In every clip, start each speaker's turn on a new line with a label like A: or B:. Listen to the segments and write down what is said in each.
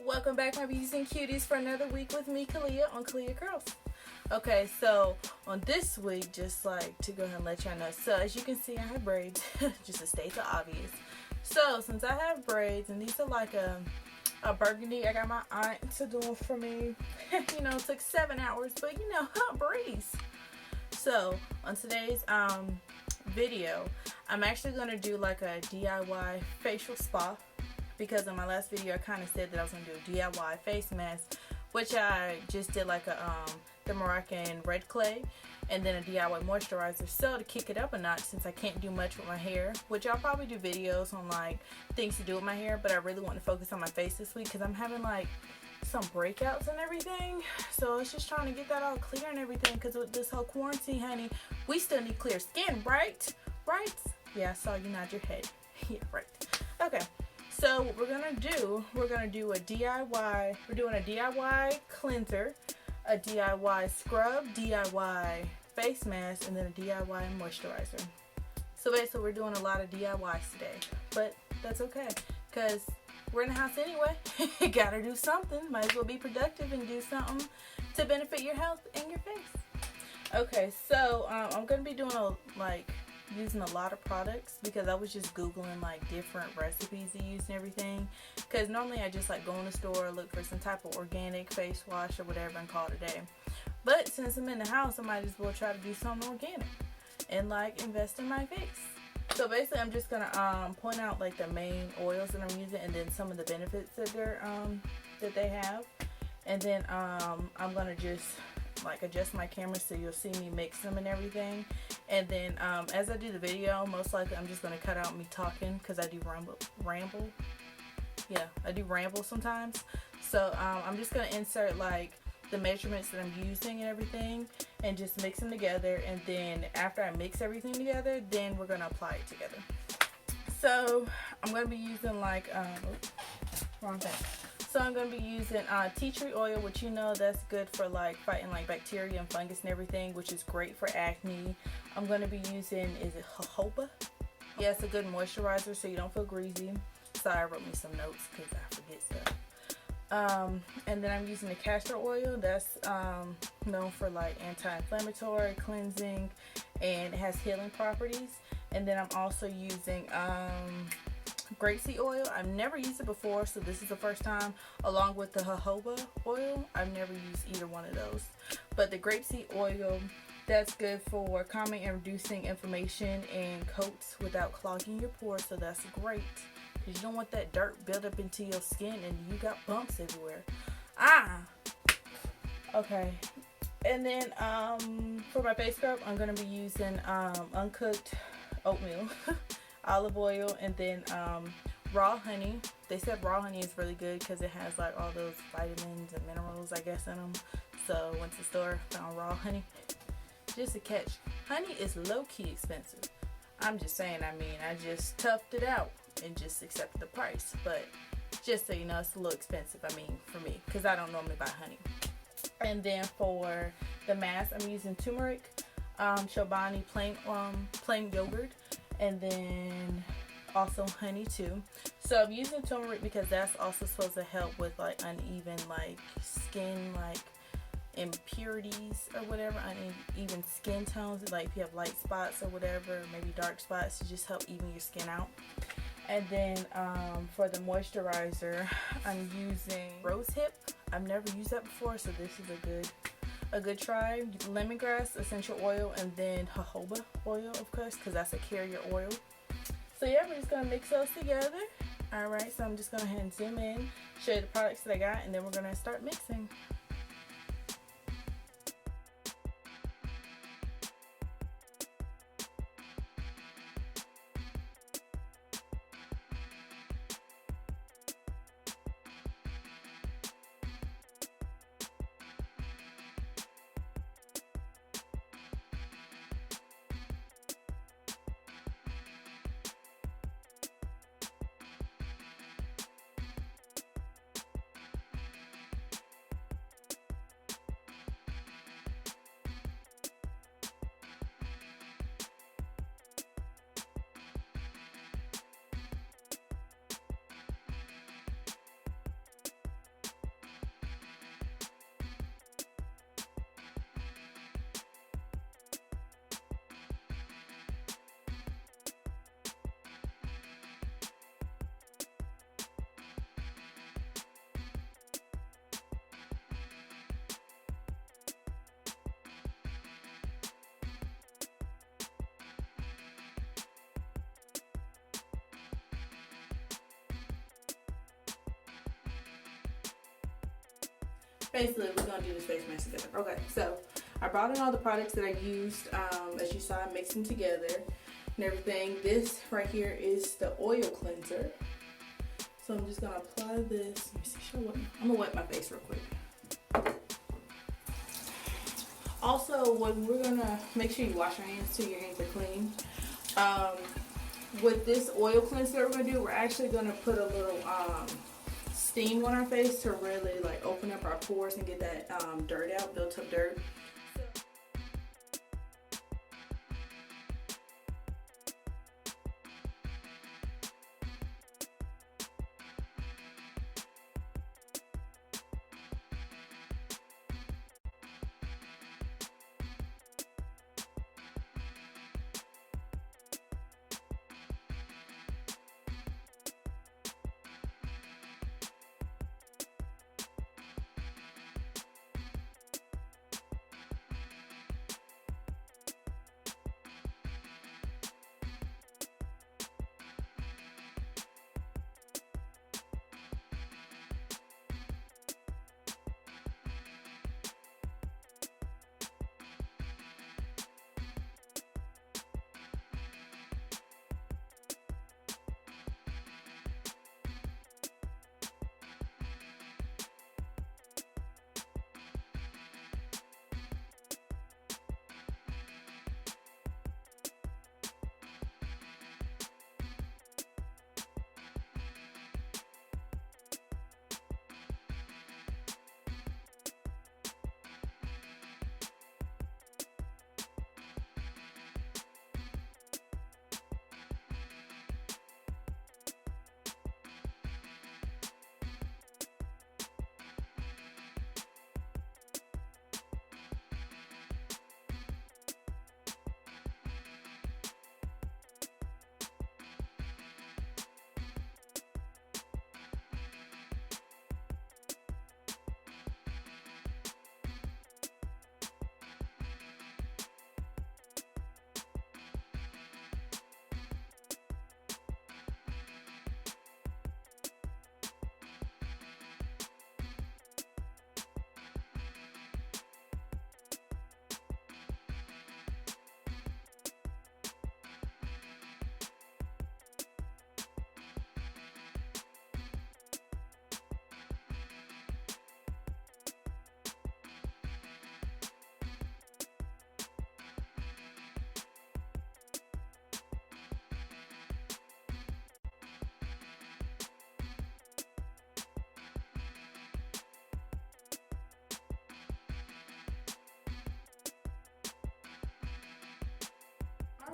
A: Welcome back, my beauties and cuties, for another week with me, Khaliyah, on Khaliyah Kurls. Okay, so on this week, just like to go ahead and let y'all know. So as you can see, I have braids, just to state the obvious. So since I have braids, and these are like a burgundy, I got my aunt to do it for me. You know, it took 7 hours, but you know, breeze. So on today's video, I'm actually going to do like a DIY facial spa, because in my last video I kind of said that I was going to do a DIY face mask, which I just did like a the Moroccan red clay, and then a DIY moisturizer. So to kick it up a notch, since I can't do much with my hair, which I'll probably do videos on like things to do with my hair, but I really want to focus on my face this week because I'm having like some breakouts and everything. So I was just trying to get that all clear and everything, because with this whole quarantine, honey, we still need clear skin, right? Right? Yeah, I saw you nod your head. Yeah, right. Okay. So what we're gonna do a DIY. We're doing a DIY cleanser, a DIY scrub, DIY face mask, and then a DIY moisturizer. So basically, we're doing a lot of DIYs today, but that's okay, because we're in the house anyway. Gotta do something. Might as well be productive and do something to benefit your health and your face. Okay, so I'm gonna be doing using a lot of products, because I was just googling like different recipes to use and everything, because normally I just like go in the store, look for some type of organic face wash or whatever and call it a day. But since I'm in the house, I might as well try to do something organic and like invest in my face. So basically, I'm just gonna point out like the main oils that I'm using, and then some of the benefits that they have, and then I'm gonna just like adjust my camera so you'll see me mix them and everything. And then as I do the video, most likely I'm just gonna cut out me talking, because I do ramble. Yeah, I do ramble sometimes. So I'm just gonna insert like the measurements that I'm using and everything, and just mix them together. And then after I mix everything together, then we're gonna apply it together. So I'm gonna be using like wrong thing. So I'm going to be using tea tree oil, which you know that's good for like fighting like bacteria and fungus and everything, which is great for acne. I'm going to be using, is it jojoba? Yeah, it's a good moisturizer so you don't feel greasy. Sorry, I wrote me some notes because I forget stuff. And then I'm using the castor oil. That's known for like anti-inflammatory, cleansing, and it has healing properties. And then I'm also using Grapeseed Oil. I've never used it before, so this is the first time, along with the jojoba oil. I've never used either one of those, but the Grapeseed Oil, that's good for calming and reducing inflammation and coats without clogging your pores, so that's great, because you don't want that dirt build up into your skin and you got bumps everywhere. Okay. And then for my face scrub, I'm going to be using uncooked oatmeal, olive oil, and then raw honey. They said raw honey is really good because it has like all those vitamins and minerals, I guess, in them. So went to the store, found raw honey. Just a catch, honey is low-key expensive. I'm just saying, I mean, I just toughed it out and just accepted the price. But just so you know, it's a little expensive, I mean, for me, because I don't normally buy honey. And then for the mask, I'm using turmeric, Chobani plain yogurt, and then also honey too. So I'm using turmeric because that's also supposed to help with like uneven like skin, like impurities or whatever, uneven skin tones, like if you have light spots or whatever, maybe dark spots, to just help even your skin out. And then for the moisturizer, I'm using Rosehip. I've never used that before, so this is a good try. Lemongrass essential oil, and then jojoba oil, of course, because that's a carrier oil. So yeah, we're just gonna mix those together. All right, so I'm just gonna go ahead and zoom in, show you the products that I got, and then we're gonna start mixing. basically we're gonna do this face mask together. Okay, so I brought in all the products that I used. As you saw, I mixed them together and everything. This right here is the oil cleanser. So I'm just gonna apply this. Let me see, I'm gonna wet my face real quick. Also, when we're gonna make sure you wash your hands too, your hands are clean. With this oil cleanser that we're gonna do, we're actually gonna put a little steam on our face to really like open up our pores and get that dirt out, built up dirt.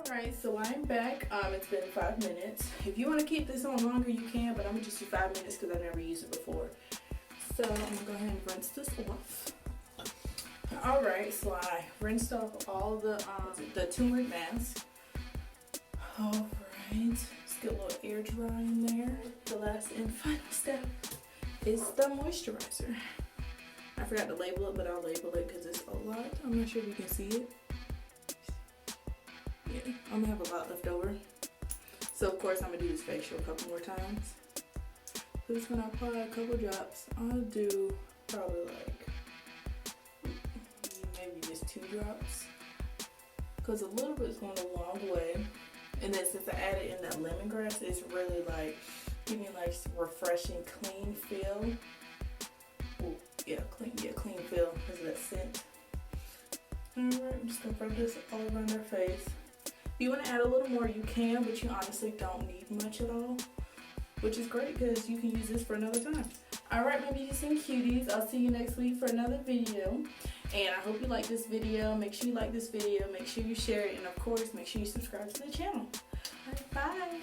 A: Alright, so I'm back. It's been 5 minutes. If you want to keep this on longer, you can, but I'm going to just do 5 minutes because I've never used it before. So I'm going to go ahead and rinse this off. Alright, so I rinsed off all the turmeric mask. Alright, let's get a little air dry in there. The last and final step is the moisturizer. I forgot to label it, but I'll label it because it's a lot. I'm not sure if you can see it. Yeah, I'm gonna have a lot left over. So of course I'm gonna do this facial a couple more times. So just gonna apply a couple drops. I'll do probably like maybe just 2 drops. Because a little bit is going a long way. And then since I added in that lemongrass, it's really like giving like refreshing, clean feel. Ooh, yeah, clean feel because of that scent. Alright, I'm just gonna rub this all around our face. If you want to add a little more, you can, but you honestly don't need much at all, which is great because you can use this for another time. Alright, my beauties and cuties, I'll see you next week for another video. And I hope you like this video. Make sure you like this video, make sure you share it, and of course, make sure you subscribe to the channel. Bye.